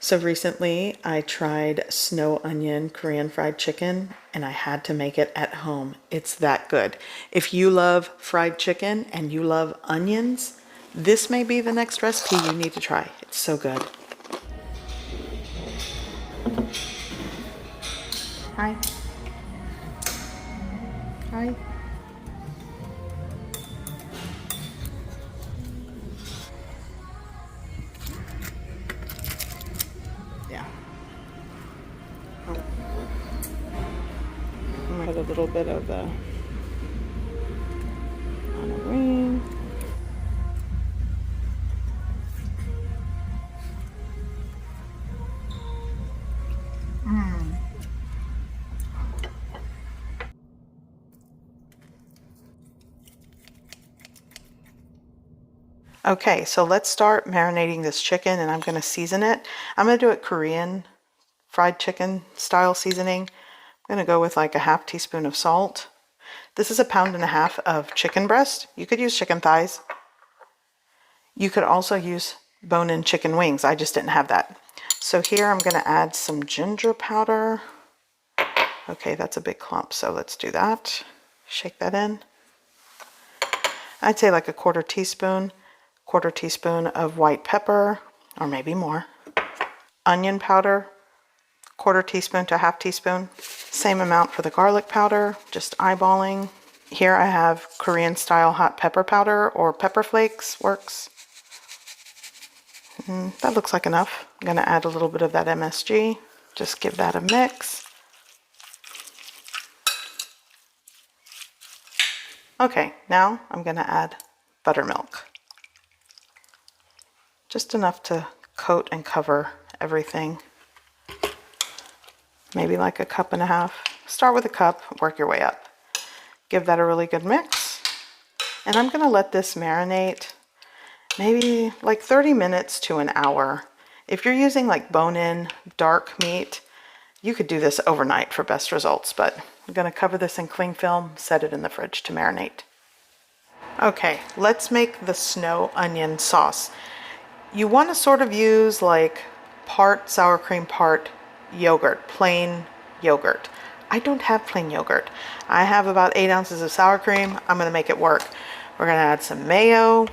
So recently I tried snow onion Korean fried chicken and I had to make it at home. It's that good. If you love fried chicken and you love onions, this may be the next recipe you need to try. It's so good. Hi. Hi. Yeah. I'm gonna put a little bit of the on a ring. Okay, so let's start marinating this chicken and I'm gonna season it. I'm gonna do it Korean fried chicken style seasoning. I'm gonna go with like a half teaspoon of salt. This is a pound and a half of chicken breast. You could use chicken thighs. You could also use bone-in chicken wings. I just didn't have that. So here I'm gonna add some ginger powder. Okay, that's a big clump, so let's do that. Shake that in. I'd say like a quarter teaspoon of white pepper, or maybe more. Onion powder, quarter teaspoon to half teaspoon. Same amount for the garlic powder, just eyeballing. Here I have Korean style hot pepper powder or pepper flakes, works. That looks like enough. I'm gonna add a little bit of that MSG. Just give that a mix. Okay, now I'm gonna add buttermilk. Just enough to coat and cover everything. Maybe like a cup and a half. Start with a cup, work your way up. Give that a really good mix. And I'm gonna let this marinate maybe like 30 minutes to an hour. If you're using like bone-in dark meat, you could do this overnight for best results, but I'm gonna cover this in cling film, set it in the fridge to marinate. Okay, let's make the snow onion sauce. You wanna sort of use like part sour cream, part yogurt, plain yogurt. I don't have plain yogurt. I have about 8 ounces of sour cream. I'm gonna make it work. We're gonna add some mayo.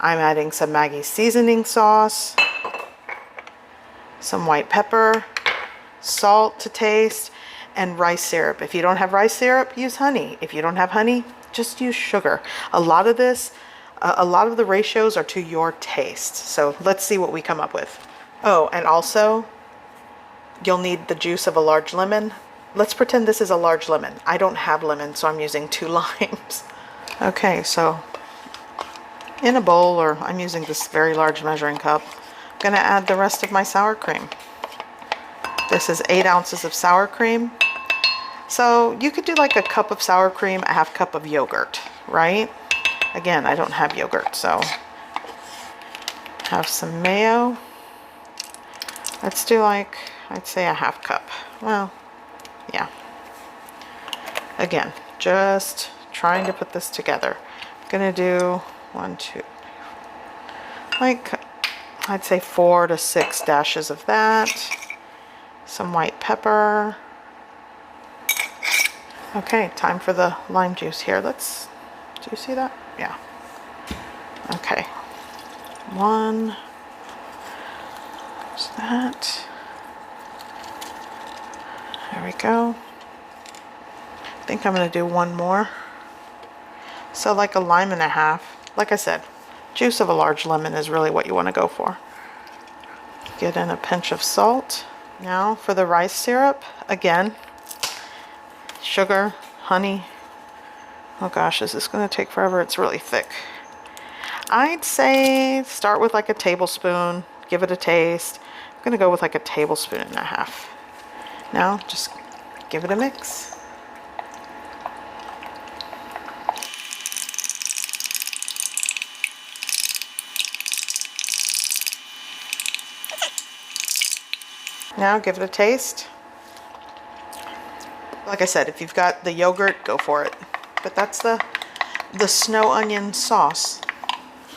I'm adding some Maggi seasoning sauce, some white pepper, salt to taste, and rice syrup. If you don't have rice syrup, use honey. If you don't have honey, just use sugar. A lot of the ratios are to your taste. So let's see what we come up with. Oh, and also, you'll need the juice of a large lemon. Let's pretend this is a large lemon. I don't have lemon, so I'm using 2 limes. Okay, so in a bowl, or I'm using this very large measuring cup, I'm gonna add the rest of my sour cream. This is 8 ounces of sour cream. So you could do like a cup of sour cream, a half cup of yogurt, right? Again, I don't have yogurt, so have some mayo. Let's do like, I'd say a half cup. Well, yeah. Again, just trying to put this together. I'm gonna do 1, 2, like I'd say 4 to 6 dashes of that. Some white pepper. Okay, time for the lime juice here. Do you see that? Yeah. Okay. 1. There's that. There we go. I think I'm gonna do 1 more. So like a lime and a half. Like I said, juice of a large lemon is really what you want to go for. Get in a pinch of salt. Now for the rice syrup, again, sugar, honey. Oh gosh, is this going to take forever? It's really thick. I'd say start with like a tablespoon, give it a taste. I'm going to go with like a tablespoon and a half. Now just give it a mix. Now give it a taste. Like I said, if you've got the yogurt, go for it. But that's the snow onion sauce.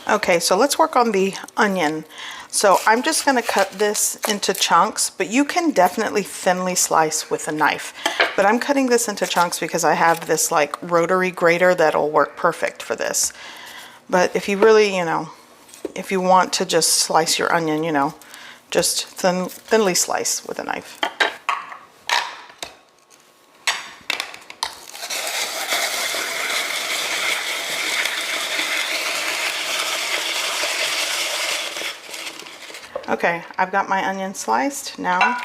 Okay, so let's work on the onion. So I'm just going to cut this into chunks, but you can definitely thinly slice with a knife. But I'm cutting this into chunks because I have this like rotary grater that'll work perfect for this. But if you really, you know, if you want to just slice your onion, you know, just thinly slice with a knife. Okay, I've got my onions sliced. Now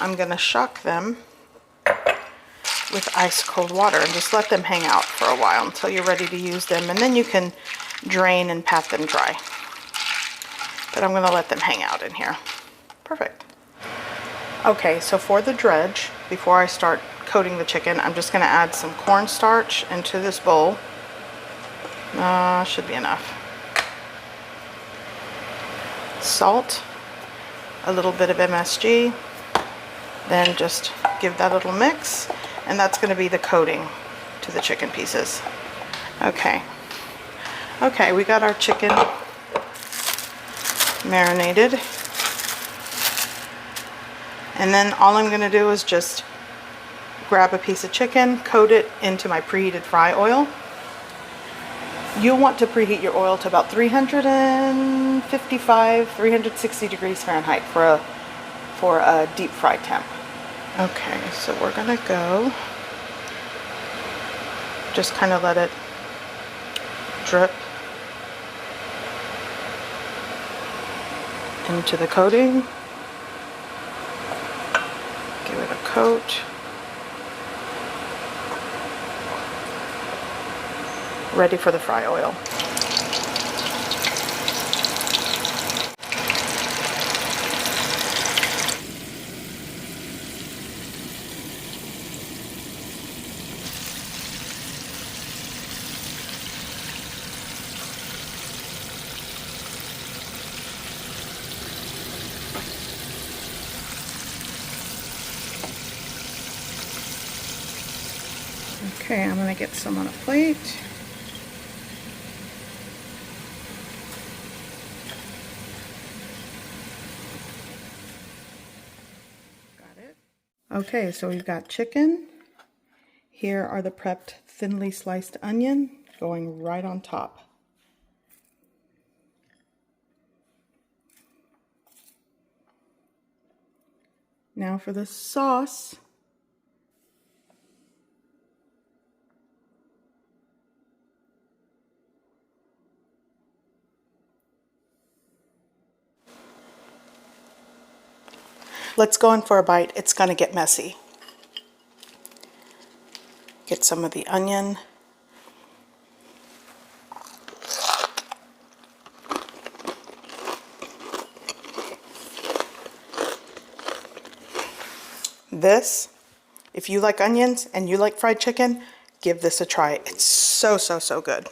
I'm gonna shock them with ice cold water and just let them hang out for a while until you're ready to use them, and then you can drain and pat them dry. But I'm gonna let them hang out in here. Perfect. Okay, so for the dredge, before I start coating the chicken, I'm just gonna add some cornstarch into this bowl. Should be enough. Salt, a little bit of MSG, then just give that a little mix, and that's going to be the coating to the chicken pieces. Okay, we got our chicken marinated, and then all I'm going to do is just grab a piece of chicken, coat it into my preheated fry oil. You'll want to preheat your oil to about 355, 360 degrees Fahrenheit for a deep fry temp. Okay, so we're gonna go, just kind of let it drip into the coating. Give it a coat. Ready for the fry oil. Okay, I'm gonna get some on a plate. Okay, so we've got chicken. Here are the prepped thinly sliced onion going right on top. Now for the sauce. Let's go in for a bite. It's gonna get messy. Get some of the onion. This, if you like onions and you like fried chicken, give this a try. It's so, so, so good.